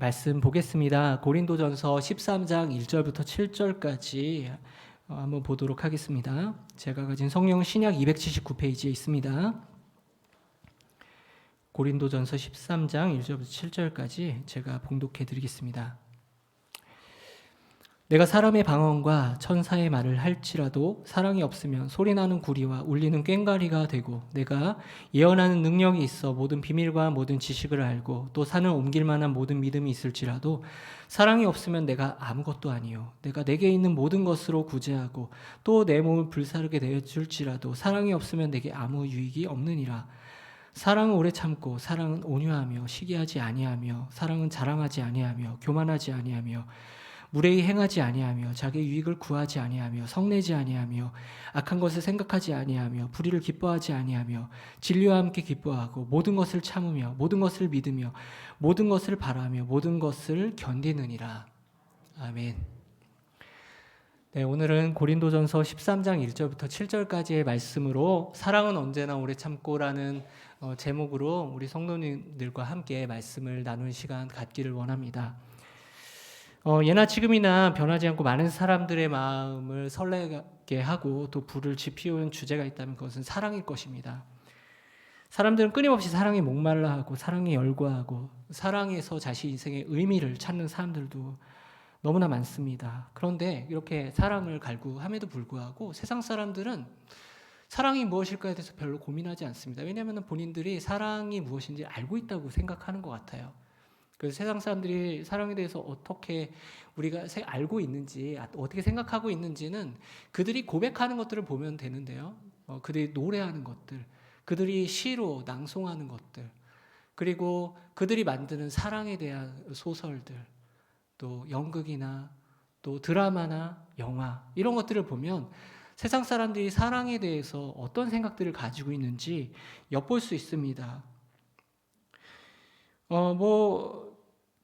말씀 보겠습니다. 고린도전서 13장 1절부터 7절까지 한번 보도록 하겠습니다. 제가 가진 성경 신약 279페이지에 있습니다. 고린도전서 13장 1절부터 7절까지 제가 봉독해 드리겠습니다. 내가 사람의 방언과 천사의 말을 할지라도 사랑이 없으면 소리나는 구리와 울리는 꽹과리가 되고, 내가 예언하는 능력이 있어 모든 비밀과 모든 지식을 알고 또 산을 옮길 만한 모든 믿음이 있을지라도 사랑이 없으면 내가 아무것도 아니요, 내가 내게 있는 모든 것으로 구제하고 또 내 몸을 불사르게 되어줄지라도 사랑이 없으면 내게 아무 유익이 없느니라. 사랑은 오래 참고, 사랑은 온유하며 시기하지 아니하며, 사랑은 자랑하지 아니하며 교만하지 아니하며, 무례히 행하지 아니하며, 자기의 유익을 구하지 아니하며, 성내지 아니하며, 악한 것을 생각하지 아니하며, 불의를 기뻐하지 아니하며, 진리와 함께 기뻐하고, 모든 것을 참으며, 모든 것을 믿으며, 모든 것을 바라며, 모든 것을 견디느니라. 아멘. 네, 오늘은 고린도전서 13장 1절부터 7절까지의 말씀으로 사랑은 언제나 오래 참고라는 제목으로 우리 성도님들과 함께 말씀을 나누는 시간 갖기를 원합니다. 예나 지금이나 변하지 않고 많은 사람들의 마음을 설레게 하고 또 불을 지피우는 주제가 있다면 그것은 사랑일 것입니다. 사람들은 끊임없이 사랑에 목말라 하고 사랑에 열과하고 사랑에서 자신 인생의 의미를 찾는 사람들도 너무나 많습니다. 그런데 이렇게 사랑을 갈구함에도 불구하고 세상 사람들은 사랑이 무엇일까에 대해서 별로 고민하지 않습니다. 왜냐하면 본인들이 사랑이 무엇인지 알고 있다고 생각하는 것 같아요. 그래서 세상 사람들이 사랑에 대해서 어떻게 우리가 알고 있는지, 어떻게 생각하고 있는지는 그들이 고백하는 것들을 보면 되는데요. 그들이 노래하는 것들, 그들이 시로 낭송하는 것들, 그리고 그들이 만드는 사랑에 대한 소설들, 또 연극이나 또 드라마나 영화, 이런 것들을 보면 세상 사람들이 사랑에 대해서 어떤 생각들을 가지고 있는지 엿볼 수 있습니다.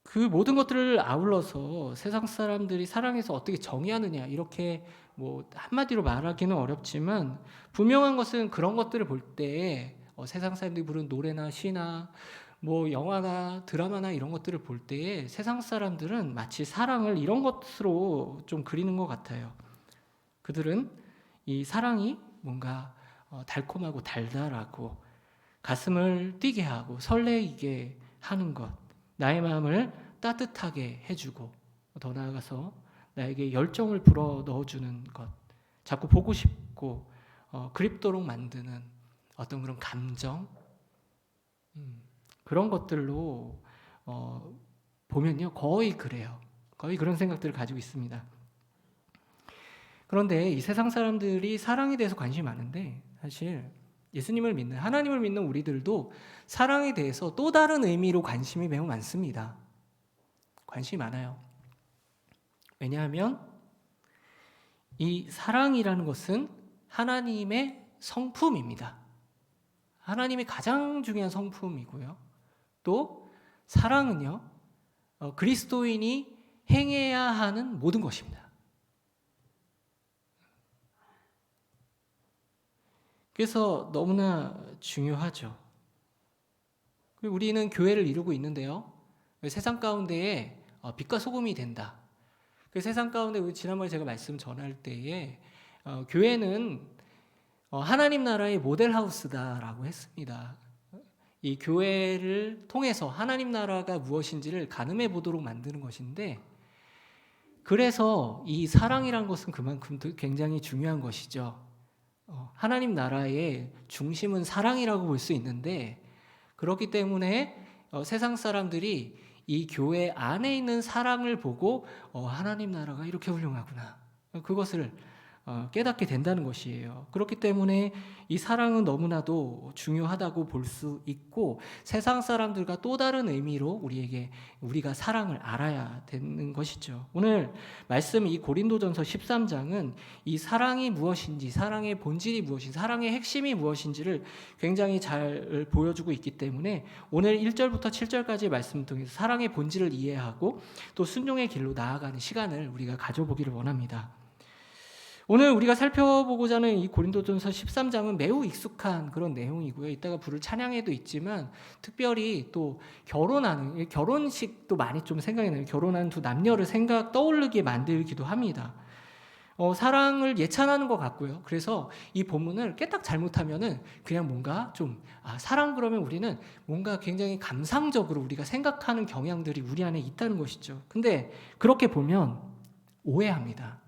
그 모든 것들을 아울러서 세상 사람들이 사랑에서 어떻게 정의하느냐, 이렇게 한마디로 말하기는 어렵지만 분명한 것은 그런 것들을 볼 때 세상 사람들이 부른 노래나 시나 영화나 드라마나 이런 것들을 볼 때에 세상 사람들은 마치 사랑을 이런 것으로 좀 그리는 것 같아요. 그들은 이 사랑이 뭔가 달콤하고 달달하고 가슴을 뛰게 하고 설레이게 하는 것, 나의 마음을 따뜻하게 해주고 더 나아가서 나에게 열정을 불어 넣어주는 것, 자꾸 보고 싶고 그립도록 만드는 어떤 그런 감정, 그런 것들로 보면요, 거의 그래요. 거의 그런 생각들을 가지고 있습니다. 그런데 이 세상 사람들이 사랑에 대해서 관심이 많은데 사실 예수님을 믿는, 하나님을 믿는 우리들도 사랑에 대해서 또 다른 의미로 관심이 매우 많습니다. 관심이 많아요. 왜냐하면 이 사랑이라는 것은 하나님의 성품입니다. 하나님의 가장 중요한 성품이고요. 또 사랑은요, 그리스도인이 행해야 하는 모든 것입니다. 그래서 너무나 중요하죠. 우리는 교회를 이루고 있는데요, 세상 가운데에 빛과 소금이 된다. 세상 가운데 지난번에 제가 말씀 전할 때에 교회는 하나님 나라의 모델하우스다라고 했습니다. 이 교회를 통해서 하나님 나라가 무엇인지를 가늠해 보도록 만드는 것인데, 그래서 이 사랑이란 것은 그만큼 굉장히 중요한 것이죠. 하나님 나라의 중심은 사랑이라고 볼 수 있는데, 그렇기 때문에 세상 사람들이 이 교회 안에 있는 사랑을 보고 하나님 나라가 이렇게 훌륭하구나, 그것을 깨닫게 된다는 것이에요. 그렇기 때문에 이 사랑은 너무나도 중요하다고 볼 수 있고, 세상 사람들과 또 다른 의미로 우리가 사랑을 알아야 되는 것이죠. 오늘 말씀 이 고린도전서 13장은 이 사랑이 무엇인지, 사랑의 본질이 무엇인지, 사랑의 핵심이 무엇인지를 굉장히 잘 보여주고 있기 때문에 오늘 1절부터 7절까지의 말씀을 통해서 사랑의 본질을 이해하고 또 순종의 길로 나아가는 시간을 우리가 가져보기를 원합니다. 오늘 우리가 살펴보고자 하는 이 고린도전서 13장은 매우 익숙한 그런 내용이고요. 이따가 부를 찬양에도 있지만 특별히 또 결혼하는 결혼식도 많이 좀 생각이 나요. 결혼한 두 남녀를 떠올리게 만들기도 합니다. 사랑을 예찬하는 것 같고요. 그래서 이 본문을 깨딱 잘못하면은 그냥 뭔가 좀 사랑 그러면 우리는 뭔가 굉장히 감상적으로 우리가 생각하는 경향들이 우리 안에 있다는 것이죠. 근데 그렇게 보면 오해합니다.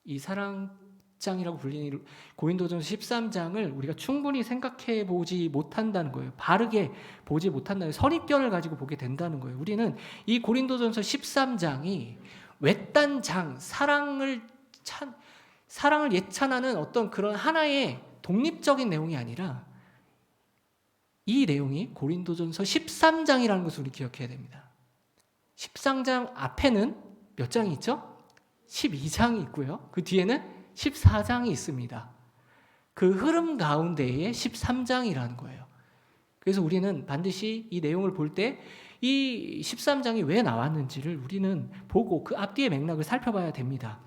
이 사랑장이라고 불리는 고린도전서 13장을 우리가 충분히 생각해 보지 못한다는 거예요. 바르게 보지 못한다는 선입견을 가지고 보게 된다는 거예요. 우리는 이 고린도전서 13장이 외딴 장, 사랑을 예찬하는 어떤 그런 하나의 독립적인 내용이 아니라 이 내용이 고린도전서 13장이라는 것을 우리 기억해야 됩니다. 13장 앞에는 몇 장이 있죠? 12장이 있고요. 그 뒤에는 14장이 있습니다. 그 흐름 가운데에 13장이라는 거예요. 그래서 우리는 반드시 이 내용을 볼 때 이 13장이 왜 나왔는지를 우리는 보고 그 앞뒤의 맥락을 살펴봐야 됩니다.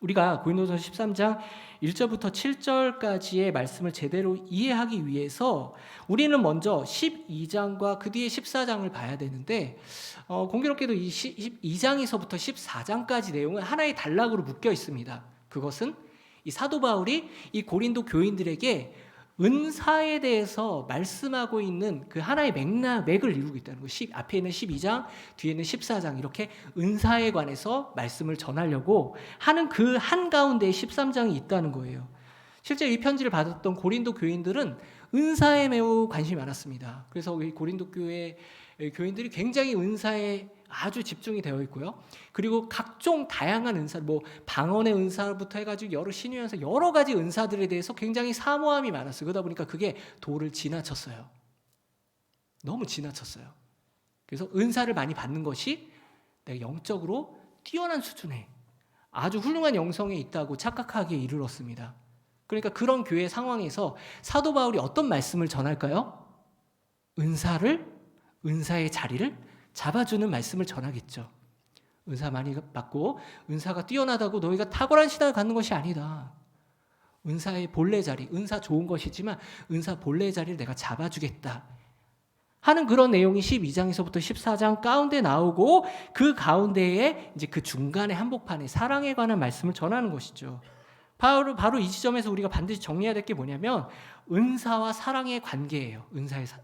우리가 고린도전서 13장 1절부터 7절까지의 말씀을 제대로 이해하기 위해서 우리는 먼저 12장과 그 뒤에 14장을 봐야 되는데 공교롭게도 이 12장에서부터 14장까지 내용은 하나의 단락으로 묶여 있습니다. 그것은 이 사도 바울이 이 고린도 교인들에게 은사에 대해서 말씀하고 있는 그 하나의 맥을 이루고 있다는 거. 앞에 있는 12장, 뒤에는 14장 이렇게 은사에 관해서 말씀을 전하려고 하는 그 한가운데에 13장이 있다는 거예요. 실제 이 편지를 받았던 고린도 교인들은 은사에 매우 관심이 많았습니다. 그래서 이 고린도 교회 교인들이 굉장히 은사에 아주 집중이 되어 있고요. 그리고 각종 다양한 은사, 방언의 은사부터 해가지고 여러 신유의 은사, 여러 가지 은사들에 대해서 굉장히 사모함이 많았어요. 그러다 보니까 그게 도를 지나쳤어요. 너무 지나쳤어요. 그래서 은사를 많이 받는 것이 내가 영적으로 뛰어난 수준에 아주 훌륭한 영성에 있다고 착각하기에 이르렀습니다. 그러니까 그런 교회 상황에서 사도 바울이 어떤 말씀을 전할까요? 은사의 자리를 잡아주는 말씀을 전하겠죠. 은사 많이 받고 은사가 뛰어나다고 너희가 탁월한 신앙을 갖는 것이 아니다. 은사의 본래 자리, 은사 좋은 것이지만 은사 본래 자리를 내가 잡아주겠다 하는 그런 내용이 12장에서부터 14장 가운데 나오고 그 가운데에 이제 그 중간에 한복판에 사랑에 관한 말씀을 전하는 것이죠. 바로 이 지점에서 우리가 반드시 정리해야 될 게 뭐냐면 은사와 사랑의 관계예요.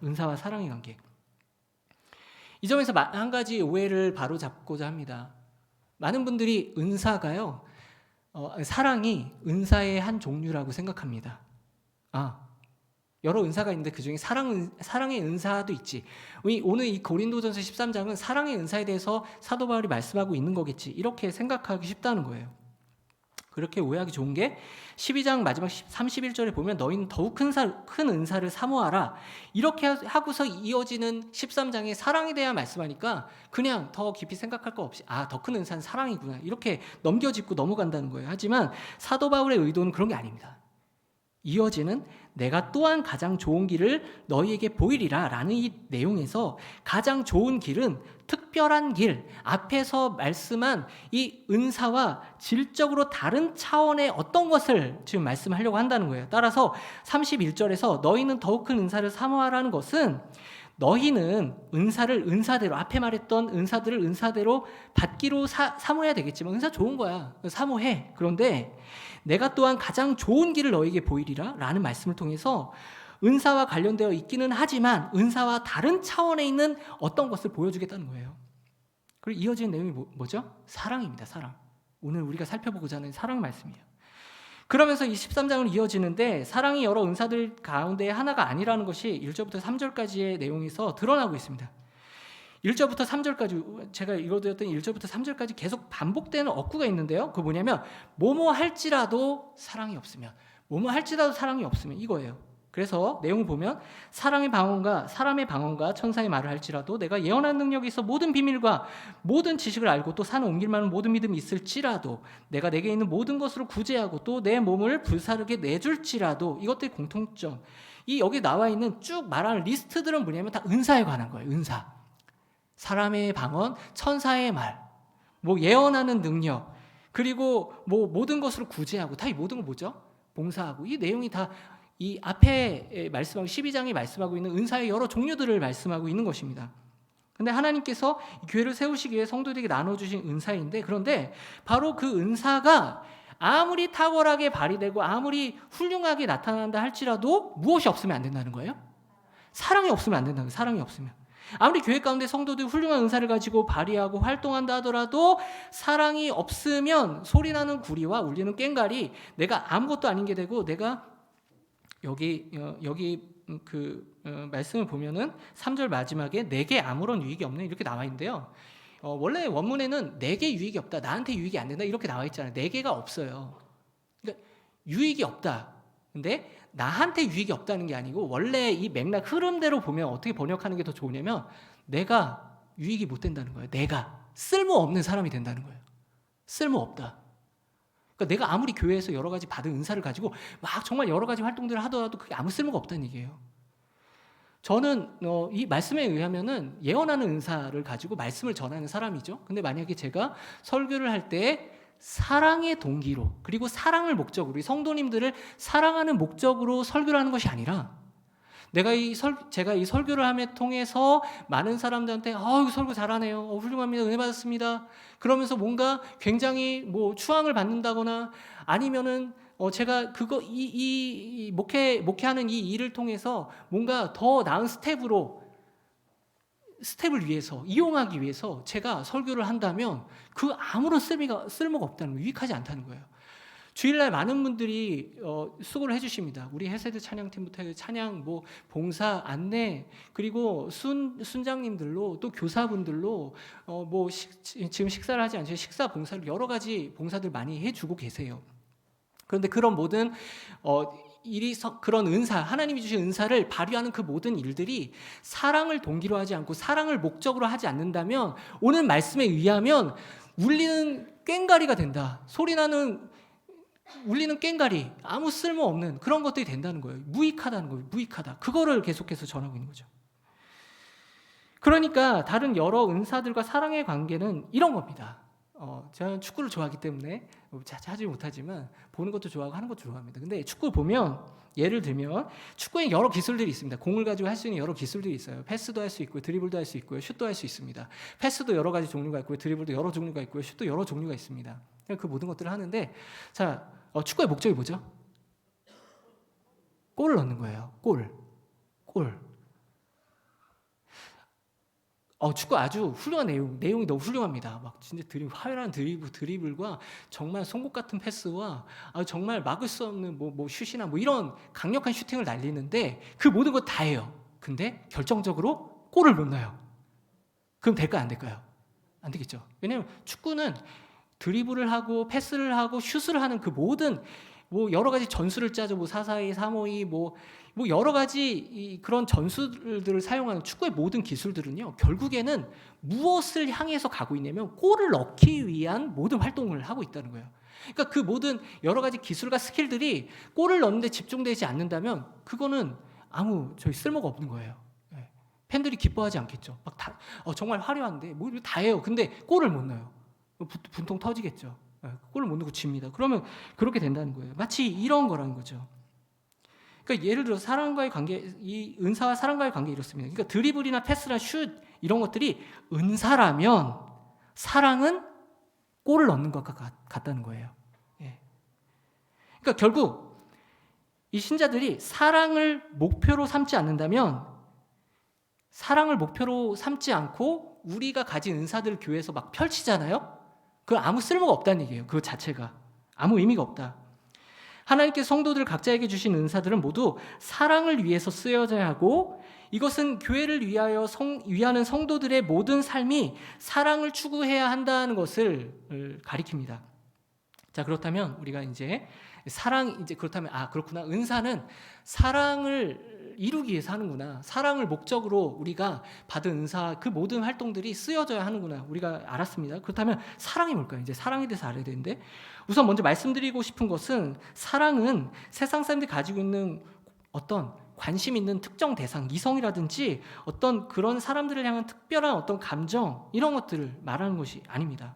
은사와 사랑의 관계. 이 점에서 한 가지 오해를 바로 잡고자 합니다. 많은 분들이 은사가요, 사랑이 은사의 한 종류라고 생각합니다. 여러 은사가 있는데 그 중에 사랑의 은사도 있지. 오늘 이 고린도전서 13장은 사랑의 은사에 대해서 사도 바울이 말씀하고 있는 거겠지. 이렇게 생각하기 쉽다는 거예요. 그렇게 오해하기 좋은 게 12장 마지막 31절에 보면 너희는 더욱 큰 은사를 사모하라. 이렇게 하고서 이어지는 13장에 사랑에 대한 말씀하니까 그냥 더 깊이 생각할 거 없이 더 큰 은사는 사랑이구나. 이렇게 넘겨짚고 넘어간다는 거예요. 하지만 사도 바울의 의도는 그런 게 아닙니다. 이어지는 내가 또한 가장 좋은 길을 너희에게 보이리라 라는 이 내용에서 가장 좋은 길은 특별한 길, 앞에서 말씀한 이 은사와 질적으로 다른 차원의 어떤 것을 지금 말씀하려고 한다는 거예요. 따라서 31절에서 너희는 더욱 큰 은사를 사모하라는 것은 너희는 은사를 은사대로, 앞에 말했던 은사들을 은사대로 받기로 사모해야 되겠지만 은사 좋은 거야. 사모해. 그런데 내가 또한 가장 좋은 길을 너에게 보이리라 라는 말씀을 통해서 은사와 관련되어 있기는 하지만 은사와 다른 차원에 있는 어떤 것을 보여주겠다는 거예요. 그리고 이어지는 내용이 뭐죠? 사랑입니다. 사랑. 오늘 우리가 살펴보고자 하는 사랑 말씀이에요. 그러면서 이 13장을 이어지는데 사랑이 여러 은사들 가운데 하나가 아니라는 것이 1절부터 3절까지의 내용에서 드러나고 있습니다. 1절부터 3절까지 제가 읽어드렸던 1절부터 3절까지 계속 반복되는 어구가 있는데요. 그거 뭐냐면 뭐뭐 할지라도 사랑이 없으면 이거예요. 그래서 내용을 보면 사람의 방언과 천사의 말을 할지라도 내가 예언하는 능력이 있어 모든 비밀과 모든 지식을 알고 또 산을 옮길 만한 모든 믿음이 있을지라도 내가 내게 있는 모든 것으로 구제하고 또 내 몸을 불사르게 내줄지라도 이것들이 공통점. 여기 나와 있는 쭉 말하는 리스트들은 뭐냐면 다 은사에 관한 거예요. 은사. 사람의 방언, 천사의 말, 예언하는 능력, 그리고 뭐 모든 것으로 구제하고, 다 이 모든 건 뭐죠? 봉사하고. 이 내용이 다 이 앞에 말씀하고 12장이 말씀하고 있는 은사의 여러 종류들을 말씀하고 있는 것입니다. 근데 하나님께서 교회를 세우시기 위해 성도들에게 나눠주신 은사인데, 그런데 바로 그 은사가 아무리 탁월하게 발휘되고 아무리 훌륭하게 나타난다 할지라도 무엇이 없으면 안 된다는 거예요? 사랑이 없으면 안 된다는 거예요. 사랑이 없으면. 아무리 교회 가운데 성도들이 훌륭한 은사를 가지고 발휘하고 활동한다 하더라도 사랑이 없으면 소리나는 구리와 울리는 꽹과리, 내가 아무것도 아닌 게 되고, 내가 여기 말씀을 보면은 3절 마지막에 내게 아무런 유익이 없는 이렇게 나와 있는데요. 원래 원문에는 내게 유익이 없다, 나한테 유익이 안 된다 이렇게 나와 있잖아요. 내게가 없어요. 그러니까 유익이 없다. 근데 나한테 유익이 없다는 게 아니고, 원래 이 맥락 흐름대로 보면 어떻게 번역하는 게 더 좋으냐면 내가 유익이 못 된다는 거예요. 내가 쓸모없는 사람이 된다는 거예요. 쓸모없다. 그러니까 내가 아무리 교회에서 여러 가지 받은 은사를 가지고 막 정말 여러 가지 활동들을 하더라도 그게 아무 쓸모가 없다는 얘기예요. 저는 이 말씀에 의하면은 예언하는 은사를 가지고 말씀을 전하는 사람이죠. 근데 만약에 제가 설교를 할 때 사랑의 동기로, 그리고 사랑을 목적으로, 우리 성도님들을 사랑하는 목적으로 설교를 하는 것이 아니라, 제가 이 설교를 함에 통해서 많은 사람들한테 이거 설교 잘하네요, 훌륭합니다, 은혜 받았습니다, 그러면서 뭔가 굉장히 뭐 추앙을 받는다거나, 아니면은 제가 이 목회하는 이 일을 통해서 뭔가 더 나은 스텝을 위해서, 이용하기 위해서 제가 설교를 한다면 그 아무런 쓸모가 없다는 거예요. 유익하지 않다는 거예요. 주일날 많은 분들이 수고를 해주십니다. 우리 해세대 찬양팀부터 해서 찬양, 뭐 봉사, 안내, 그리고 순장님들로, 또 교사분들로 지금 식사를 하지 않죠. 식사 봉사를, 여러 가지 봉사들 많이 해주고 계세요. 그런데 그런 모든 그런 은사, 하나님이 주신 은사를 발휘하는 그 모든 일들이 사랑을 동기로 하지 않고 사랑을 목적으로 하지 않는다면, 오늘 말씀에 의하면 울리는 꽹과리가 된다. 울리는 꽹과리, 아무 쓸모없는 그런 것들이 된다는 거예요. 무익하다는 거예요. 무익하다. 그거를 계속해서 전하고 있는 거죠. 그러니까 다른 여러 은사들과 사랑의 관계는 이런 겁니다. 저는 축구를 좋아하기 때문에 자주 하지 못하지만 보는 것도 좋아하고 하는 것도 좋아합니다. 근데 축구 보면, 예를 들면 축구에 여러 기술들이 있습니다. 공을 가지고 할 수 있는 여러 기술들이 있어요. 패스도 할 수 있고요, 드리블도 할 수 있고요, 슛도 할 수 있습니다. 패스도 여러 가지 종류가 있고요, 드리블도 여러 종류가 있고요, 슛도 여러 종류가 있습니다. 그 모든 것들을 하는데, 자, 축구의 목적이 뭐죠? 골을 넣는 거예요. 골. 축구 아주 훌륭한 내용이 너무 훌륭합니다. 막 진짜 화려한 드리블과 정말 송곳 같은 패스와 정말 막을 수 없는 뭐 슛이나 뭐 이런 강력한 슈팅을 날리는데, 그 모든 거 다 해요. 근데 결정적으로 골을 못 넣어요. 그럼 될까요, 안 될까요? 안 되겠죠. 왜냐하면 축구는 드리블을 하고 패스를 하고 슛을 하는 그 모든 여러 가지 전술을 짜죠. 4-4-2, 3-5-2 여러 가지 그런 전술들을 사용하는 축구의 모든 기술들은요, 결국에는 무엇을 향해서 가고 있냐면 골을 넣기 위한 모든 활동을 하고 있다는 거예요. 그러니까 그 모든 여러 가지 기술과 스킬들이 골을 넣는데 집중되지 않는다면 그거는 아무 쓸모가 없는 거예요. 팬들이 기뻐하지 않겠죠. 정말 화려한데 다 해요. 근데 골을 못 넣어요. 분통 터지겠죠. 골을 못 넣고 집니다. 그러면 그렇게 된다는 거예요. 마치 이런 거라는 거죠. 그러니까 예를 들어 사랑과의 관계, 이 은사와 사랑과의 관계 이렇습니다. 그러니까 드리블이나 패스나 슛 이런 것들이 은사라면, 사랑은 골을 넣는 것과 같다는 거예요. 그러니까 결국 이 신자들이 사랑을 목표로 삼지 않는다면, 사랑을 목표로 삼지 않고 우리가 가진 은사들을 교회에서 막 펼치잖아요. 그 아무 쓸모가 없다는 얘기예요. 그 자체가 아무 의미가 없다. 하나님께서 성도들 각자에게 주신 은사들은 모두 사랑을 위해서 쓰여져야 하고, 이것은 교회를 위하는 성도들의 모든 삶이 사랑을 추구해야 한다는 것을 가리킵니다. 자, 그렇다면 우리가 그렇다면 그렇구나. 은사는 사랑을 이루기 위해서 하는구나. 사랑을 목적으로 우리가 받은 은사, 그 모든 활동들이 쓰여져야 하는구나. 우리가 알았습니다. 그렇다면 사랑이 뭘까요? 이제 사랑에 대해서 알아야 되는데, 우선 먼저 말씀드리고 싶은 것은, 사랑은 세상 사람들이 가지고 있는 어떤 관심 있는 특정 대상, 이성이라든지 어떤 그런 사람들을 향한 특별한 어떤 감정, 이런 것들을 말하는 것이 아닙니다.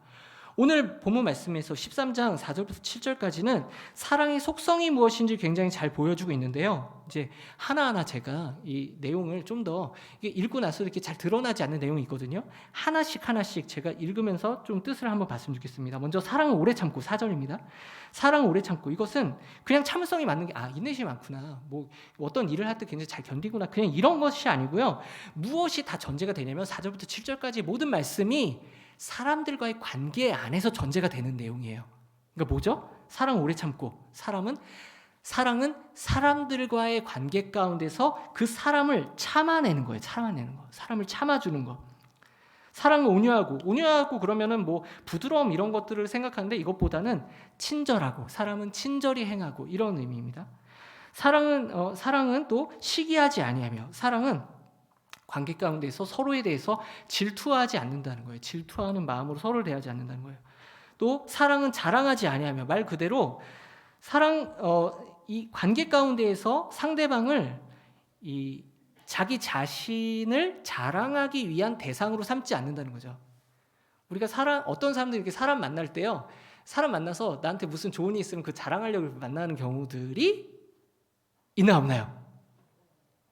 오늘 본문 말씀에서 13장 4절부터 7절까지는 사랑의 속성이 무엇인지 굉장히 잘 보여주고 있는데요. 이제 하나하나 제가 이 내용을 좀 더 읽고 나서 이렇게 잘 드러나지 않는 내용이 있거든요. 하나씩 제가 읽으면서 좀 뜻을 한번 봤으면 좋겠습니다. 먼저 사랑은 오래 참고 4절입니다. 사랑은 오래 참고, 이것은 그냥 참을성이 많는 게 인내심이 많구나, 뭐 어떤 일을 할 때 굉장히 잘 견디구나, 그냥 이런 것이 아니고요. 무엇이 다 전제가 되냐면 4절부터 7절까지 모든 말씀이 사람들과의 관계 안에서 전제가 되는 내용이에요. 그러니까 뭐죠? 사랑은 오래 참고, 사랑은 사람들과의 관계 가운데서 그 사람을 참아내는 거예요. 참아내는 거, 사람을 참아주는 거. 사랑은 온유하고 그러면은 뭐 부드러움 이런 것들을 생각하는데, 이것보다는 친절하고, 사람은 친절히 행하고, 이런 의미입니다. 사랑은 또 시기하지 아니하며, 사랑은 관계 가운데서 서로에 대해서 질투하지 않는다는 거예요. 질투하는 마음으로 서로를 대하지 않는다는 거예요. 또 사랑은 자랑하지 아니하며, 말 그대로 이 관계 가운데에서 상대방을 자기 자신을 자랑하기 위한 대상으로 삼지 않는다는 거죠. 우리가 어떤 사람들이 이렇게 사람 만날 때요, 사람 만나서 나한테 무슨 좋은 일 있으면 그 자랑하려고 만나는 경우들이 있나 없나요?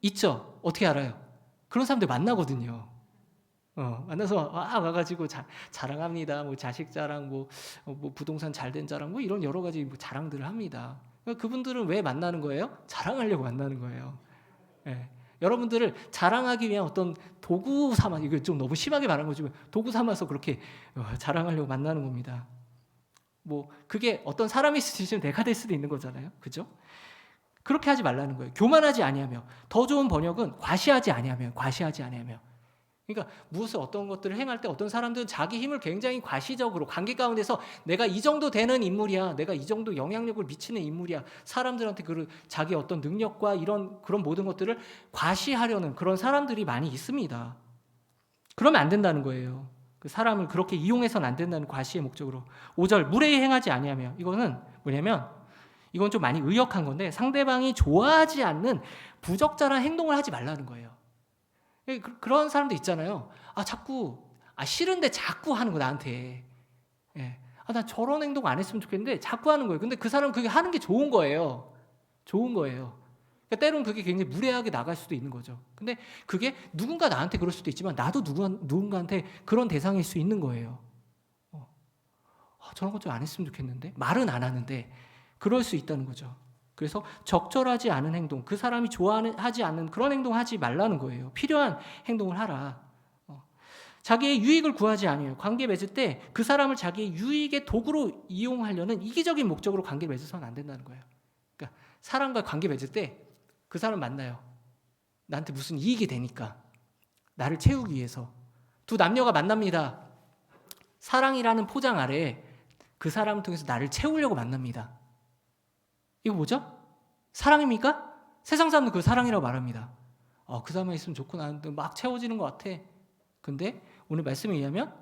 있죠. 어떻게 알아요? 그런 사람들 만나거든요. 만나서 와가지고 자랑합니다. 뭐 자식 자랑, 뭐 부동산 잘된 자랑, 뭐 이런 여러 가지 자랑들을 합니다. 그러니까 그분들은 왜 만나는 거예요? 자랑하려고 만나는 거예요. 예. 여러분들을 자랑하기 위한 어떤 도구 삼아, 이거 좀 너무 심하게 말한 거지만 도구 삼아서 그렇게 자랑하려고 만나는 겁니다. 뭐 그게 어떤 사람이 있을 수 있으면 내가 될 수도 있는 거잖아요. 그죠? 그렇게 하지 말라는 거예요. 교만하지 아니하며, 더 좋은 번역은 과시하지 아니하며. 그러니까 무엇을, 어떤 것들을 행할 때 어떤 사람들은 자기 힘을 굉장히 과시적으로 관계 가운데서 내가 이 정도 되는 인물이야, 내가 이 정도 영향력을 미치는 인물이야, 사람들한테 자기 어떤 능력과 그런 모든 것들을 과시하려는 그런 사람들이 많이 있습니다. 그러면 안 된다는 거예요. 그 사람을 그렇게 이용해서는 안 된다는 과시의 목적으로. 5절 무례히 행하지 아니하며, 이거는 뭐냐면, 이건 좀 많이 의역한 건데, 상대방이 좋아하지 않는 부적절한 행동을 하지 말라는 거예요. 그런 사람도 있잖아요. 싫은데 자꾸 하는 거, 나한테. 예. 나 저런 행동 안 했으면 좋겠는데 자꾸 하는 거예요. 근데 그 사람은 그게 하는 게 좋은 거예요. 그러니까 때로는 그게 굉장히 무례하게 나갈 수도 있는 거죠. 근데 그게 누군가 나한테 그럴 수도 있지만, 나도 누군가한테 그런 대상일 수 있는 거예요. 저런 것 좀 안 했으면 좋겠는데, 말은 안 하는데 그럴 수 있다는 거죠. 그래서 적절하지 않은 행동, 그 사람이 좋아하지 않는 그런 행동 하지 말라는 거예요. 필요한 행동을 하라. 자기의 유익을 구하지 아니에요. 관계 맺을 때 그 사람을 자기의 유익의 도구로 이용하려는 이기적인 목적으로 관계를 맺어서는 안 된다는 거예요. 그러니까 사람과 관계 맺을 때 그 사람 만나요. 나한테 무슨 이익이 되니까, 나를 채우기 위해서. 두 남녀가 만납니다. 사랑이라는 포장 아래 그 사람을 통해서 나를 채우려고 만납니다. 이거 뭐죠? 사랑입니까? 세상 사람들 그 사랑이라고 말합니다. 그 사람만 있으면 좋구나, 막 채워지는 것 같아. 근데 오늘 말씀에 의하면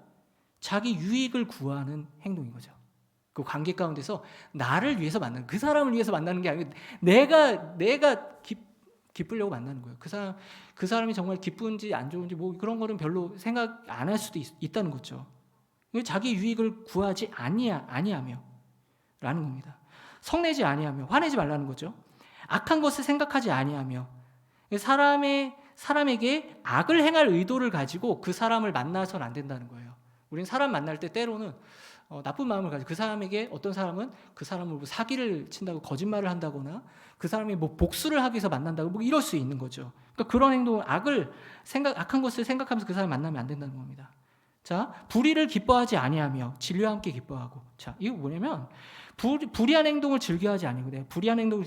자기 유익을 구하는 행동인 거죠. 그 관계 가운데서 나를 위해서 만나는, 그 사람을 위해서 만나는 게 아니고 내가 기쁘려고 만나는 거예요. 그 사람이 정말 기쁜지 안 좋은지 뭐 그런 거는 별로 생각 안 할 수도 있다는 거죠. 자기 유익을 구하지 아니하며 라는 겁니다. 성내지 아니하며, 화내지 말라는 거죠. 악한 것을 생각하지 아니하며, 사람에게 악을 행할 의도를 가지고 그 사람을 만나서는 안 된다는 거예요. 우리는 사람 만날 때 때로는 나쁜 마음을 가지고, 그 사람에게, 어떤 사람은 그 사람을 사기를 친다고 거짓말을 한다거나, 그 사람이 뭐 복수를 하기 위해서 만난다고 뭐 이럴 수 있는 거죠. 그러니까 그런 행동을, 악한 것을 생각하면서 그 사람을 만나면 안 된다는 겁니다. 자, 불의를 기뻐하지 아니하며 진리와 함께 기뻐하고. 자, 이거 뭐냐면, 불의한 행동을 즐겨하지 아니고, 불의한 행동을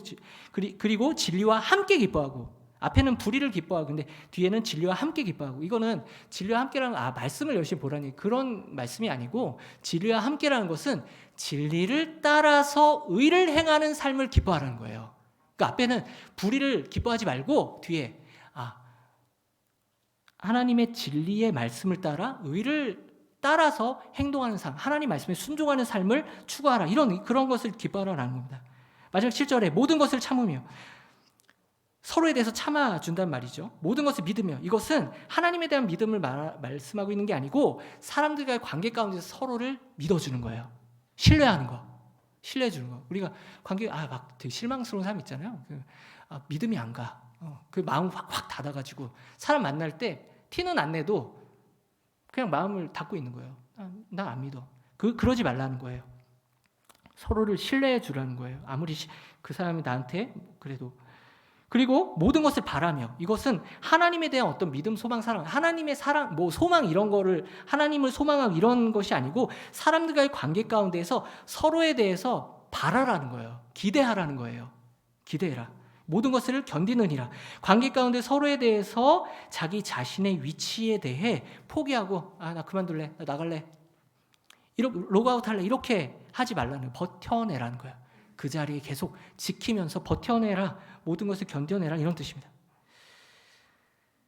그리고 진리와 함께 기뻐하고. 앞에는 불의를 기뻐하고, 근데 뒤에는 진리와 함께 기뻐하고. 이거는 진리와 함께라는, 말씀을 열심히 보라니, 그런 말씀이 아니고, 진리와 함께라는 것은 진리를 따라서 의를 행하는 삶을 기뻐하라는 거예요. 그러니까 앞에는 불의를 기뻐하지 말고, 뒤에 하나님의 진리의 말씀을 따라 의를 따라서 행동하는 삶, 하나님 말씀에 순종하는 삶을 추구하라, 그런 것을 기뻐하라는 겁니다. 마지막 7절에 모든 것을 참으며, 서로에 대해서 참아준단 말이죠. 모든 것을 믿으며, 이것은 하나님에 대한 믿음을 말씀하고 있는 게 아니고 사람들과의 관계 가운데서 서로를 믿어주는 거예요. 신뢰하는 거, 신뢰해주는 거. 우리가 관계 막 되게 실망스러운 사람 있잖아요. 믿음이 안 가. 그 마음 확 닫아가지고 사람 만날 때 티는 안 내도 그냥 마음을 닫고 있는 거예요. 나 안 믿어. 그러지 말라는 거예요. 서로를 신뢰해 주라는 거예요. 아무리 그 사람이 나한테 그래도. 그리고 모든 것을 바라며, 이것은 하나님에 대한 어떤 믿음, 소망, 사랑, 하나님의 사랑, 소망 이런 거를 하나님을 소망하고 이런 것이 아니고 사람들과의 관계 가운데에서 서로에 대해서 바라라는 거예요. 기대하라는 거예요. 기대해라. 모든 것을 견디느니라. 관계 가운데 서로에 대해서 자기 자신의 위치에 대해 포기하고 나 그만둘래, 나 나갈래, 로그아웃 할래, 이렇게 하지 말라는, 버텨내라는 거예요. 그 자리에 계속 지키면서 버텨내라, 모든 것을 견뎌내라, 이런 뜻입니다.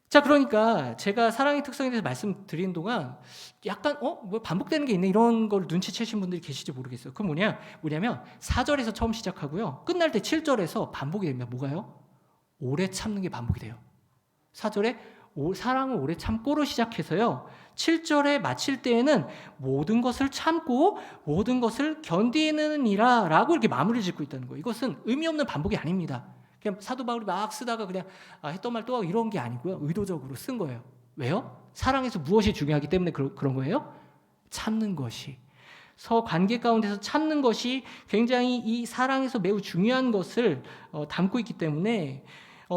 자, 그러니까 제가 사랑의 특성에 대해서 말씀드린 동안 약간 뭐 반복되는 게 있네, 이런 걸 눈치채신 분들이 계실지 모르겠어요. 그건 뭐냐면 4절에서 처음 시작하고요, 끝날 때 7절에서 반복이 됩니다. 뭐가요? 오래 참는 게 반복이 돼요. 4절에 사랑을 오래 참고로 시작해서요, 7절에 마칠 때에는 모든 것을 참고 모든 것을 견디느니라 라고 이렇게 마무리를 짓고 있다는 거예요. 이것은 의미 없는 반복이 아닙니다. 그냥 사도 바울이 막 쓰다가 그냥 했던 말 또 하고 이런 게 아니고요, 의도적으로 쓴 거예요. 왜요? 사랑에서 무엇이 중요하기 때문에 그런 거예요? 참는 것이, 관계 가운데서 참는 것이 굉장히 이 사랑에서 매우 중요한 것을 담고 있기 때문에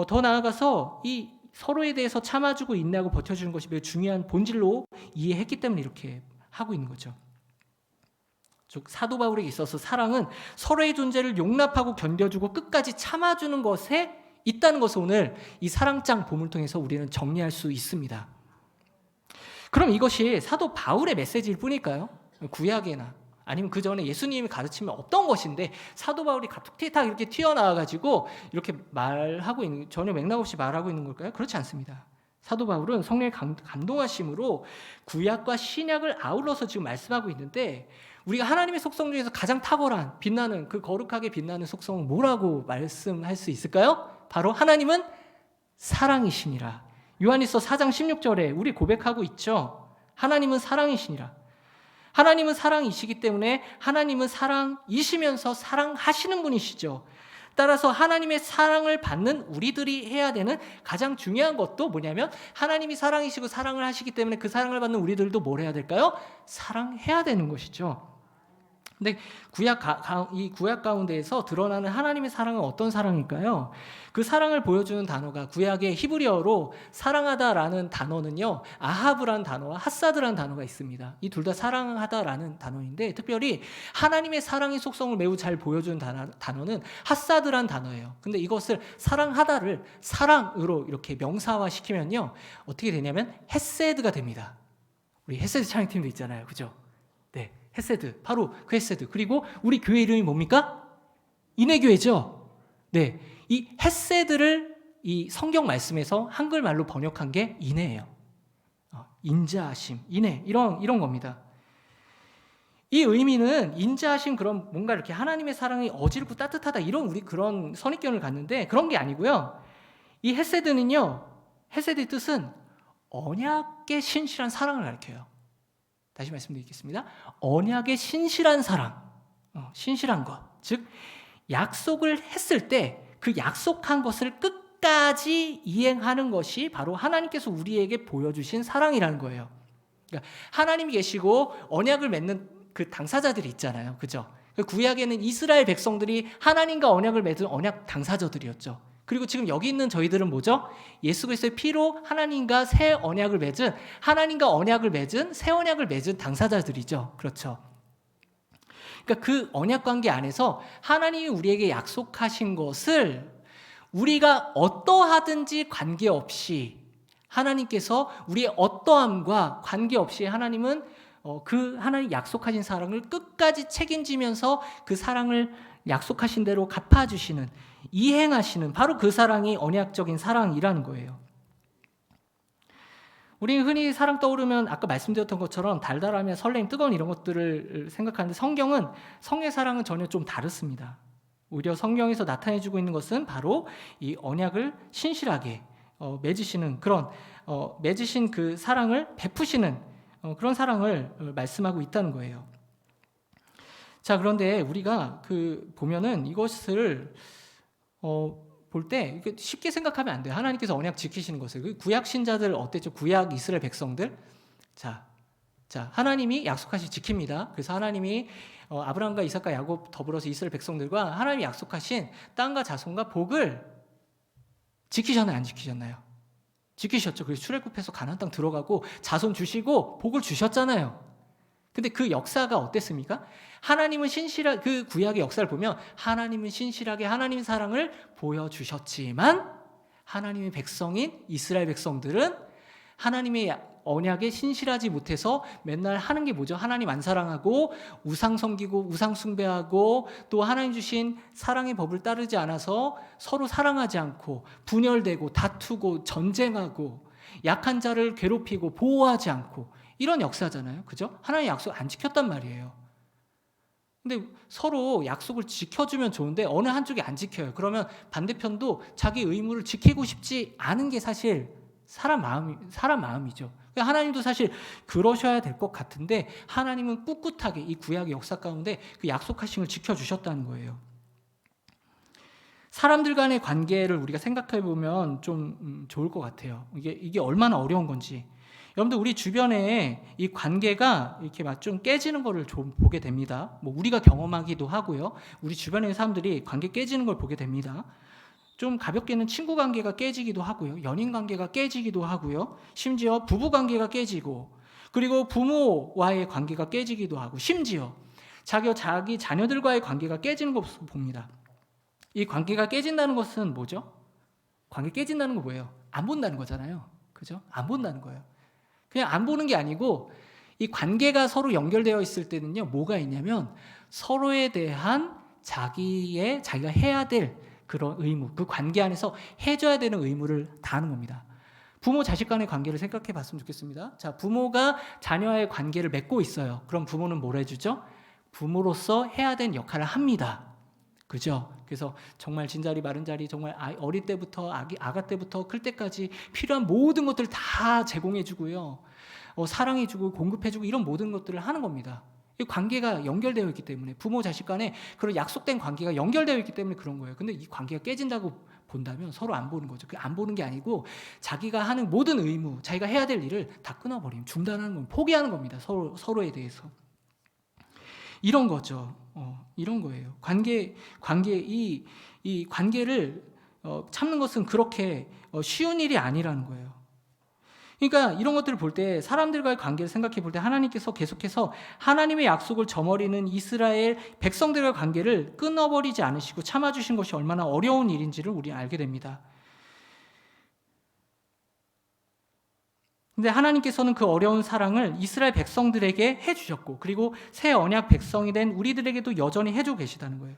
더 나아가서 이 서로에 대해서 참아주고 인내하고 버텨주는 것이 매우 중요한 본질로 이해했기 때문에 이렇게 하고 있는 거죠. 즉 사도 바울에게 있어서 사랑은 서로의 존재를 용납하고 견뎌주고 끝까지 참아주는 것에 있다는 것을 오늘 이 사랑장 본문을 통해서 우리는 정리할 수 있습니다. 그럼 이것이 사도 바울의 메시지일 뿐일까요? 구약에나 아니면 그 전에 예수님이 가르치면 없던 것인데 사도 바울이 갑자기 탁 이렇게 튀어나와가지고 이렇게 말하고 있는, 전혀 맥락 없이 말하고 있는 걸까요? 그렇지 않습니다. 사도 바울은 성령의 감동하심으로 구약과 신약을 아울러서 지금 말씀하고 있는데, 우리가 하나님의 속성 중에서 가장 탁월한 빛나는, 그 거룩하게 빛나는 속성은 뭐라고 말씀할 수 있을까요? 바로 하나님은 사랑이시니라. 요한일서 4장 16절에 우리 고백하고 있죠. 하나님은 사랑이시니라. 하나님은 사랑이시기 때문에 하나님은 사랑이시면서 사랑하시는 분이시죠. 따라서 하나님의 사랑을 받는 우리들이 해야 되는 가장 중요한 것도 뭐냐면, 하나님이 사랑이시고 사랑을 하시기 때문에 그 사랑을 받는 우리들도 뭘 해야 될까요? 사랑해야 되는 것이죠. 근데 이 구약 가운데에서 드러나는 하나님의 사랑은 어떤 사랑일까요? 그 사랑을 보여주는 단어가 구약의 히브리어로 사랑하다라는 단어는요, 아하브라는 단어와 핫사드라는 단어가 있습니다. 이 둘 다 사랑하다라는 단어인데, 특별히 하나님의 사랑의 속성을 매우 잘 보여주는 단어는 핫사드라는 단어예요. 근데 이것을 사랑하다를 사랑으로 이렇게 명사화시키면요, 어떻게 되냐면 헤세드가 됩니다. 우리 헤세드 찬양팀도 있잖아요, 그죠? 네, 헤세드, 바로 그 헤세드. 그리고 우리 교회 이름이 뭡니까? 인애교회죠. 네, 이 헤세드를 이 성경 말씀에서 한글말로 번역한 게 인애예요. 인자하심, 인애, 이런 겁니다. 이 의미는 인자하심, 그런 뭔가 이렇게 하나님의 사랑이 어지럽고 따뜻하다, 이런 우리 그런 선입견을 갖는데 그런 게 아니고요. 이 헤세드는요, 헤세드의 뜻은 언약의 신실한 사랑을 가리켜요. 다시 말씀드리겠습니다. 언약의 신실한 사랑, 신실한 것, 즉 약속을 했을 때 그 약속한 것을 끝까지 이행하는 것이 바로 하나님께서 우리에게 보여주신 사랑이라는 거예요. 그러니까 하나님이 계시고 언약을 맺는 그 당사자들이 있잖아요, 그죠? 구약에는 이스라엘 백성들이 하나님과 언약을 맺은 언약 당사자들이었죠. 그리고 지금 여기 있는 저희들은 뭐죠? 예수 그리스도의 피로 하나님과 새 언약을 맺은, 하나님과 언약을 맺은, 새 언약을 맺은 당사자들이죠. 그렇죠. 그러니까 그 언약 관계 안에서 하나님이 우리에게 약속하신 것을 우리가 어떠하든지 관계없이, 하나님께서 우리의 어떠함과 관계없이 하나님은 그 하나님 약속하신 사랑을 끝까지 책임지면서 그 사랑을 약속하신 대로 갚아주시는, 이행하시는, 바로 그 사랑이 언약적인 사랑이라는 거예요. 우리 흔히 사랑 떠오르면 아까 말씀드렸던 것처럼 달달하며 설렘, 뜨거운 이런 것들을 생각하는데, 성경의 사랑은 전혀 좀 다릅니다. 오히려 성경에서 나타내주고 있는 것은 바로 이 언약을 신실하게 맺으시는 그런 맺으신 그 사랑을 베푸시는 그런 사랑을 말씀하고 있다는 거예요. 자, 그런데 우리가 보면은 이것을 볼 때 쉽게 생각하면 안 돼요. 하나님께서 언약 지키시는 것을. 구약 신자들 어땠죠? 구약 이스라엘 백성들. 자, 하나님이 약속하신 지킵니다. 그래서 하나님이 아브라함과 이삭과 야곱 더불어서 이스라엘 백성들과 하나님이 약속하신 땅과 자손과 복을 지키셨나요? 안 지키셨나요? 지키셨죠. 그래서 출애굽해서 가나안 땅 들어가고 자손 주시고 복을 주셨잖아요. 근데 그 역사가 어땠습니까? 하나님은 그 구약의 역사를 보면 하나님은 신실하게 하나님의 사랑을 보여주셨지만 하나님의 백성인 이스라엘 백성들은 하나님의 언약에 신실하지 못해서 맨날 하는 게 뭐죠? 하나님 안 사랑하고 우상 섬기고 우상 숭배하고 또 하나님 주신 사랑의 법을 따르지 않아서 서로 사랑하지 않고 분열되고 다투고 전쟁하고 약한 자를 괴롭히고 보호하지 않고 이런 역사잖아요. 그죠? 하나님 약속 안 지켰단 말이에요. 근데 서로 약속을 지켜주면 좋은데 어느 한쪽이 안 지켜요. 그러면 반대편도 자기 의무를 지키고 싶지 않은 게 사실 사람 마음이죠. 하나님도 사실 그러셔야 될 것 같은데 하나님은 꿋꿋하게 이 구약의 역사 가운데 그 약속하신 걸 지켜주셨다는 거예요. 사람들 간의 관계를 우리가 생각해 보면 좀 좋을 것 같아요. 이게 얼마나 어려운 건지. 여러분들 우리 주변에 이 관계가 이렇게 막 좀 깨지는 거를 좀 보게 됩니다. 뭐 우리가 경험하기도 하고요. 우리 주변의 사람들이 관계 깨지는 걸 보게 됩니다. 좀 가볍게는 친구 관계가 깨지기도 하고요. 연인 관계가 깨지기도 하고요. 심지어 부부 관계가 깨지고 그리고 부모와의 관계가 깨지기도 하고 심지어 자기 자녀들과의 관계가 깨지는 것을 봅니다. 이 관계가 깨진다는 것은 뭐죠? 관계 깨진다는 건 뭐예요? 안 본다는 거잖아요. 그죠? 안 본다는 거예요. 그냥 안 보는 게 아니고 이 관계가 서로 연결되어 있을 때는요. 뭐가 있냐면 서로에 대한 자기가 해야 될 그런 의무, 그 관계 안에서 해줘야 되는 의무를 다하는 겁니다. 부모 자식 간의 관계를 생각해 봤으면 좋겠습니다. 자, 부모가 자녀와의 관계를 맺고 있어요. 그럼 부모는 뭘 해주죠? 부모로서 해야 되는 역할을 합니다. 그죠? 그래서 정말 진자리 마른자리 정말 어릴 때부터 아가 때부터 클 때까지 필요한 모든 것들을 다 제공해주고요. 사랑해주고 공급해주고 이런 모든 것들을 하는 겁니다. 이 관계가 연결되어 있기 때문에 부모 자식 간에 그런 약속된 관계가 연결되어 있기 때문에 그런 거예요. 근데 이 관계가 깨진다고 본다면 서로 안 보는 거죠. 안 보는 게 아니고 자기가 하는 모든 의무, 자기가 해야 될 일을 다 끊어버리면 중단하는 겁니다. 포기하는 겁니다. 서로에 대해서. 이런 거죠. 이런 거예요. 이 관계를 참는 것은 그렇게 쉬운 일이 아니라는 거예요. 그러니까 이런 것들을 볼 때 사람들과의 관계를 생각해 볼 때 하나님께서 계속해서 하나님의 약속을 저버리는 이스라엘 백성들과의 관계를 끊어버리지 않으시고 참아주신 것이 얼마나 어려운 일인지를 우리 알게 됩니다. 근데 하나님께서는 그 어려운 사랑을 이스라엘 백성들에게 해주셨고 그리고 새 언약 백성이 된 우리들에게도 여전히 해주고 계시다는 거예요.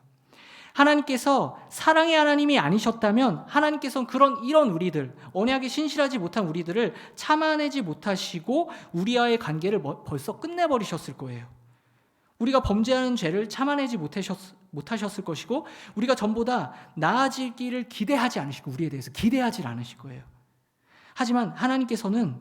하나님께서 사랑의 하나님이 아니셨다면 하나님께서는 이런 우리들, 언약에 신실하지 못한 우리들을 참아내지 못하시고 우리와의 관계를 벌써 끝내버리셨을 거예요. 우리가 범죄하는 죄를 참아내지 못하셨을 것이고 우리가 전보다 나아지기를 기대하지 않으시고 우리에 대해서 기대하지 않으실 거예요. 하지만 하나님께서는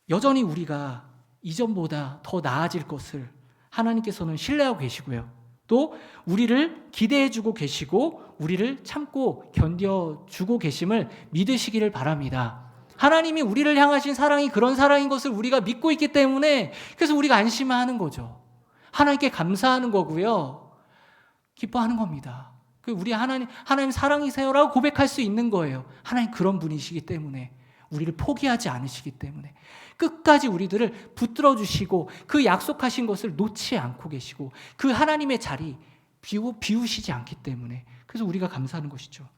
여전히 우리가 이전보다 더 나아질 것을 하나님께서는 신뢰하고 계시고요. 또 우리를 기대해주고 계시고 우리를 참고 견뎌주고 계심을 믿으시기를 바랍니다. 하나님이 우리를 향하신 사랑이 그런 사랑인 것을 우리가 믿고 있기 때문에 그래서 우리가 안심하는 거죠. 하나님께 감사하는 거고요. 기뻐하는 겁니다. 우리 하나님 사랑이세요라고 고백할 수 있는 거예요. 하나님 그런 분이시기 때문에 우리를 포기하지 않으시기 때문에 끝까지 우리들을 붙들어 주시고 그 약속하신 것을 놓지 않고 계시고 그 하나님의 자리 비우시지 않기 때문에 그래서 우리가 감사하는 것이죠.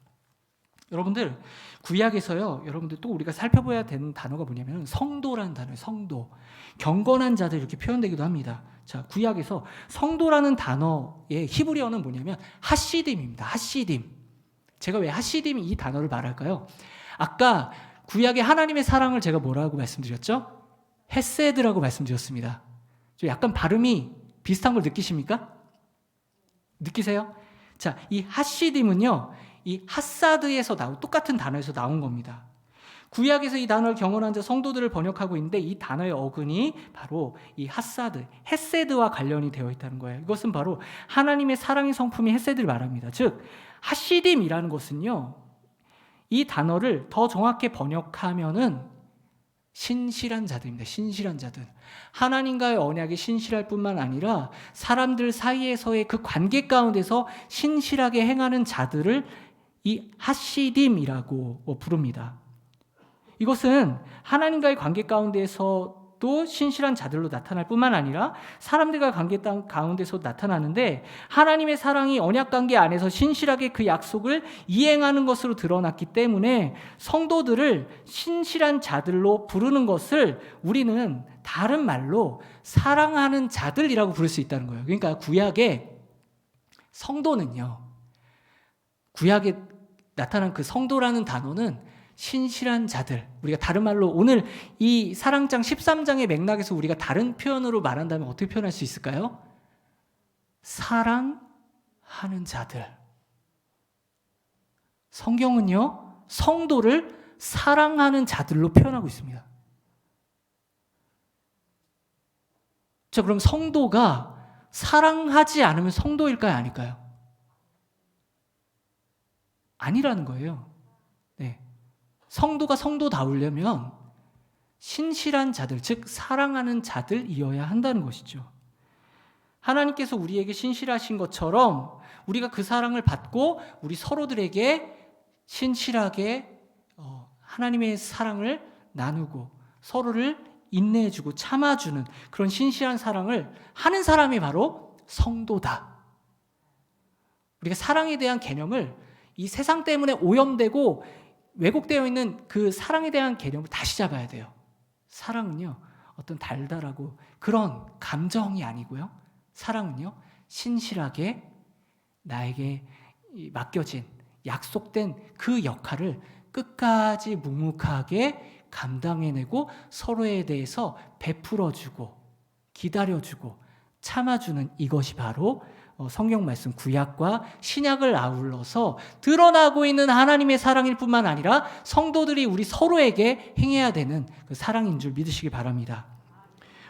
여러분들 구약에서요. 여러분들 또 우리가 살펴봐야 되는 단어가 뭐냐면 성도라는 단어예요. 성도. 경건한 자들 이렇게 표현되기도 합니다. 자, 구약에서 성도라는 단어의 히브리어는 뭐냐면 하시딤입니다. 하시딤. 제가 왜 하시딤 이 단어를 말할까요? 아까 구약의 하나님의 사랑을 제가 뭐라고 말씀드렸죠? 헤세드라고 말씀드렸습니다. 좀 약간 발음이 비슷한 걸 느끼십니까? 느끼세요? 자, 이 하시딤은요, 이 하사드에서 똑같은 단어에서 나온 겁니다. 구약에서 이 단어를 경험한 자 성도들을 번역하고 있는데 이 단어의 어근이 바로 이 하사드, 헤세드와 관련이 되어 있다는 거예요. 이것은 바로 하나님의 사랑의 성품인 헤세드를 말합니다. 즉 하시딤이라는 것은요, 이 단어를 더 정확히 번역하면은 신실한 자들입니다. 신실한 자들. 하나님과의 언약이 신실할 뿐만 아니라 사람들 사이에서의 그 관계 가운데서 신실하게 행하는 자들을 이 하시딤이라고 부릅니다. 이것은 하나님과의 관계 가운데서도 신실한 자들로 나타날 뿐만 아니라 사람들과의 관계 가운데서 나타나는데 하나님의 사랑이 언약 관계 안에서 신실하게 그 약속을 이행하는 것으로 드러났기 때문에 성도들을 신실한 자들로 부르는 것을 우리는 다른 말로 사랑하는 자들이라고 부를 수 있다는 거예요. 그러니까 구약의 성도는요, 구약에 나타난 그 성도라는 단어는 신실한 자들, 우리가 다른 말로 오늘 이 사랑장 13장의 맥락에서 우리가 다른 표현으로 말한다면 어떻게 표현할 수 있을까요? 사랑하는 자들. 성경은요, 성도를 사랑하는 자들로 표현하고 있습니다. 자, 그럼 성도가 사랑하지 않으면 성도일까요? 아닐까요? 아니라는 거예요. 네. 성도가 성도다우려면 신실한 자들, 즉 사랑하는 자들이어야 한다는 것이죠. 하나님께서 우리에게 신실하신 것처럼 우리가 그 사랑을 받고 우리 서로들에게 신실하게 하나님의 사랑을 나누고 서로를 인내해주고 참아주는 그런 신실한 사랑을 하는 사람이 바로 성도다. 우리가 사랑에 대한 개념을 이 세상 때문에 오염되고 왜곡되어 있는 그 사랑에 대한 개념을 다시 잡아야 돼요. 사랑은요, 어떤 달달하고 그런 감정이 아니고요. 사랑은요, 신실하게 나에게 맡겨진 약속된 그 역할을 끝까지 묵묵하게 감당해내고 서로에 대해서 베풀어주고 기다려주고 참아주는 이것이 바로 성경 말씀 구약과 신약을 아울러서 드러나고 있는 하나님의 사랑일 뿐만 아니라 성도들이 우리 서로에게 행해야 되는 그 사랑인 줄 믿으시기 바랍니다.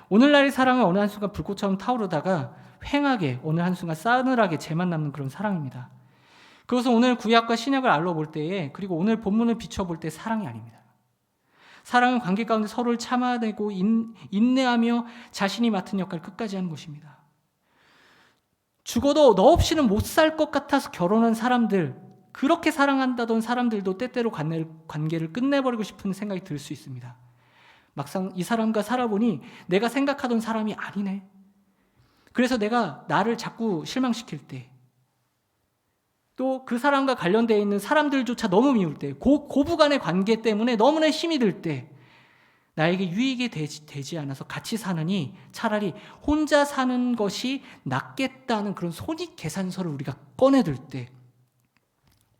오늘날의 사랑은 어느 한순간 불꽃처럼 타오르다가 휑하게 어느 한순간 싸늘하게 재만 남는 그런 사랑입니다. 그것은 오늘 구약과 신약을 알아볼 때에 그리고 오늘 본문을 비춰볼 때 사랑이 아닙니다. 사랑은 관계 가운데 서로를 참아내고 인내하며 자신이 맡은 역할을 끝까지 하는 것입니다. 죽어도 너 없이는 못 살 것 같아서 결혼한 사람들, 그렇게 사랑한다던 사람들도 때때로 관계를 끝내버리고 싶은 생각이 들 수 있습니다. 막상 이 사람과 살아보니 내가 생각하던 사람이 아니네. 그래서 내가 나를 자꾸 실망시킬 때, 또 그 사람과 관련되어 있는 사람들조차 너무 미울 때, 고부간의 관계 때문에 너무나 힘이 들 때 나에게 유익이 되지 않아서 같이 사느니 차라리 혼자 사는 것이 낫겠다는 그런 손익계산서를 우리가 꺼내들 때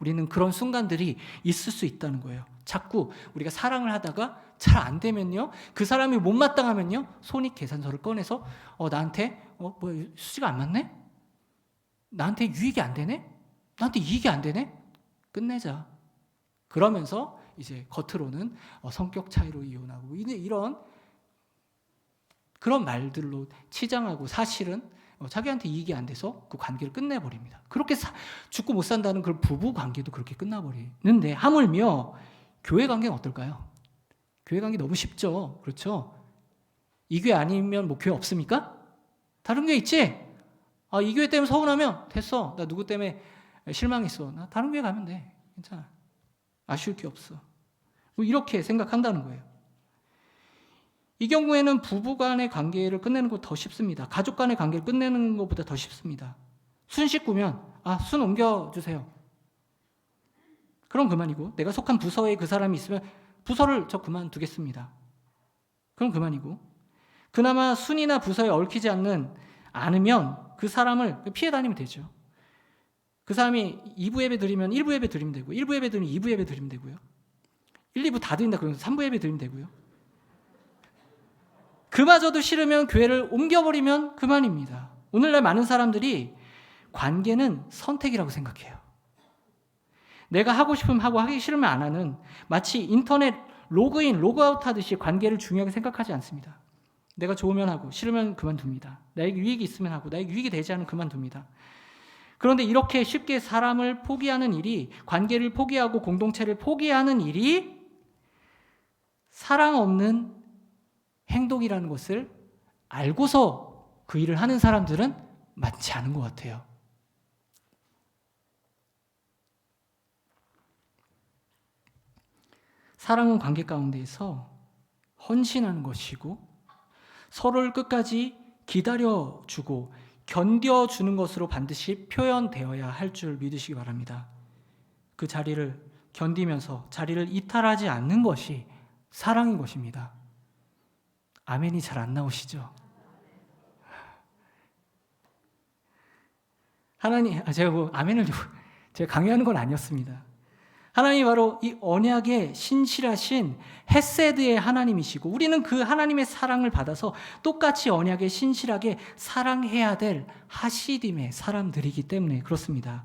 우리는 그런 순간들이 있을 수 있다는 거예요. 자꾸 우리가 사랑을 하다가 잘 안 되면요, 그 사람이 못마땅하면요, 손익계산서를 꺼내서 나한테 수지가 안 맞네? 나한테 유익이 안 되네? 나한테 이익이 안 되네? 끝내자. 그러면서 이제 겉으로는 성격 차이로 이혼하고 이런 그런 말들로 치장하고 사실은 자기한테 이익이 안 돼서 그 관계를 끝내버립니다. 그렇게 죽고 못 산다는 그런 부부 관계도 그렇게 끝나버리는데 하물며 교회 관계는 어떨까요? 교회 관계 너무 쉽죠. 그렇죠? 이 교회 아니면 뭐 교회 없습니까? 다른 교회 있지? 이 교회 때문에 서운하면 됐어. 나 누구 때문에 실망했어. 나 다른 교회 가면 돼. 괜찮아. 아쉬울 게 없어. 뭐 이렇게 생각한다는 거예요. 이 경우에는 부부 간의 관계를 끝내는 것보다 더 쉽습니다. 가족 간의 관계를 끝내는 것보다 더 쉽습니다. 순 식구면 순 옮겨주세요. 그럼 그만이고, 내가 속한 부서에 그 사람이 있으면 부서를 저 그만두겠습니다. 그럼 그만이고, 그나마 순이나 부서에 얽히지 않으면 그 사람을 피해 다니면 되죠. 그 사람이 2부 예배 드리면 1부 예배 드리면 되고, 1부 예배 드리면 2부 예배 드리면 되고요. 1, 2부 다 드린다 그러면 3부 예배 드리면 되고요. 그마저도 싫으면 교회를 옮겨버리면 그만입니다. 오늘날 많은 사람들이 관계는 선택이라고 생각해요. 내가 하고 싶으면 하고 하기 싫으면 안 하는, 마치 인터넷 로그인, 로그아웃 하듯이 관계를 중요하게 생각하지 않습니다. 내가 좋으면 하고 싫으면 그만둡니다. 나에게 유익이 있으면 하고 나에게 유익이 되지 않으면 그만둡니다. 그런데 이렇게 쉽게 사람을 포기하는 일이, 관계를 포기하고 공동체를 포기하는 일이 사랑 없는 행동이라는 것을 알고서 그 일을 하는 사람들은 많지 않은 것 같아요. 사랑은 관계 가운데에서 헌신하는 것이고 서로를 끝까지 기다려주고 견뎌주는 것으로 반드시 표현되어야 할 줄 믿으시기 바랍니다. 그 자리를 견디면서 자리를 이탈하지 않는 것이 사랑인 것입니다. 아멘이 잘 안 나오시죠? 하나님, 제가 아멘을 제가 강요하는 건 아니었습니다. 하나님이 바로 이 언약의 신실하신 헤세드의 하나님이시고 우리는 그 하나님의 사랑을 받아서 똑같이 언약에 신실하게 사랑해야 될 하시딤의 사람들이기 때문에 그렇습니다.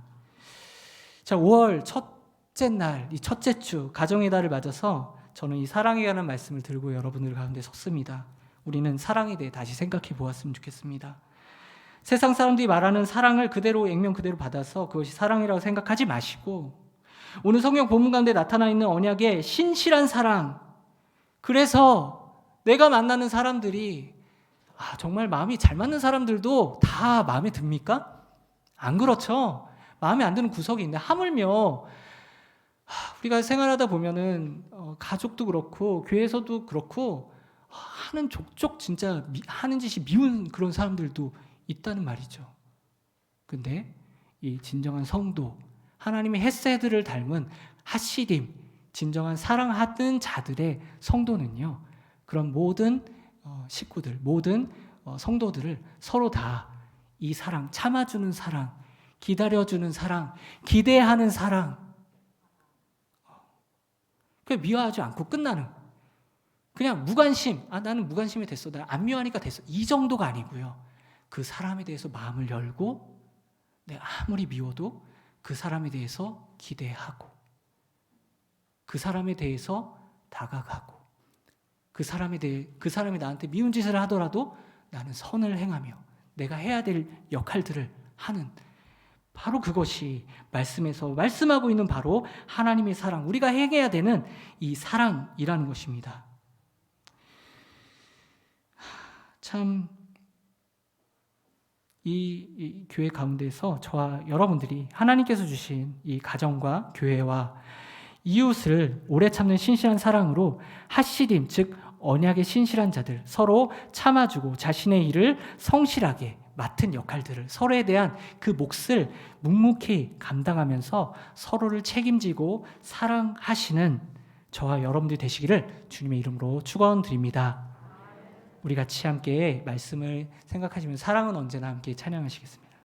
자, 5월 첫째 날, 이 첫째 주 가정의 달을 맞아서 저는 이 사랑에 관한 말씀을 들고 여러분들 가운데 섰습니다. 우리는 사랑에 대해 다시 생각해 보았으면 좋겠습니다. 세상 사람들이 말하는 사랑을 그대로 액면 그대로 받아서 그것이 사랑이라고 생각하지 마시고 오늘 성경 본문 가운데 나타나 있는 언약의 신실한 사랑, 그래서 내가 만나는 사람들이 정말 마음이 잘 맞는 사람들도 다 마음에 듭니까? 안 그렇죠. 마음에 안 드는 구석이 있는데 하물며 우리가 생활하다 보면은 가족도 그렇고 교회에서도 그렇고 하는 족족 진짜 하는 짓이 미운 그런 사람들도 있다는 말이죠. 근데 이 진정한 성도, 하나님의 헤세드를 닮은 하시딤, 진정한 사랑하는 자들의 성도는요, 그런 모든 식구들, 모든 성도들을 서로 다 이 사랑, 참아주는 사랑, 기다려주는 사랑, 기대하는 사랑, 그냥 미워하지 않고 끝나는, 그냥 무관심, 나는 무관심이 됐어, 나 안 미워하니까 됐어, 이 정도가 아니고요. 그 사람에 대해서 마음을 열고 내가 아무리 미워도 그 사람에 대해서 기대하고 그 사람에 대해서 다가가고 그 사람이 나한테 미운 짓을 하더라도 나는 선을 행하며 내가 해야 될 역할들을 하는, 바로 그것이 말씀에서 말씀하고 있는 바로 하나님의 사랑, 우리가 행해야 되는 이 사랑이라는 것입니다. 참 이 교회 가운데서 저와 여러분들이 하나님께서 주신 이 가정과 교회와 이웃을 오래 참는 신실한 사랑으로 하시딤, 즉 언약의 신실한 자들, 서로 참아주고 자신의 일을 성실하게 맡은 역할들을, 서로에 대한 그 몫을 묵묵히 감당하면서 서로를 책임지고 사랑하시는 저와 여러분들이 되시기를 주님의 이름으로 축원드립니다. 우리 같이 함께 말씀을 생각하시면서 사랑은 언제나 함께 찬양하시겠습니다.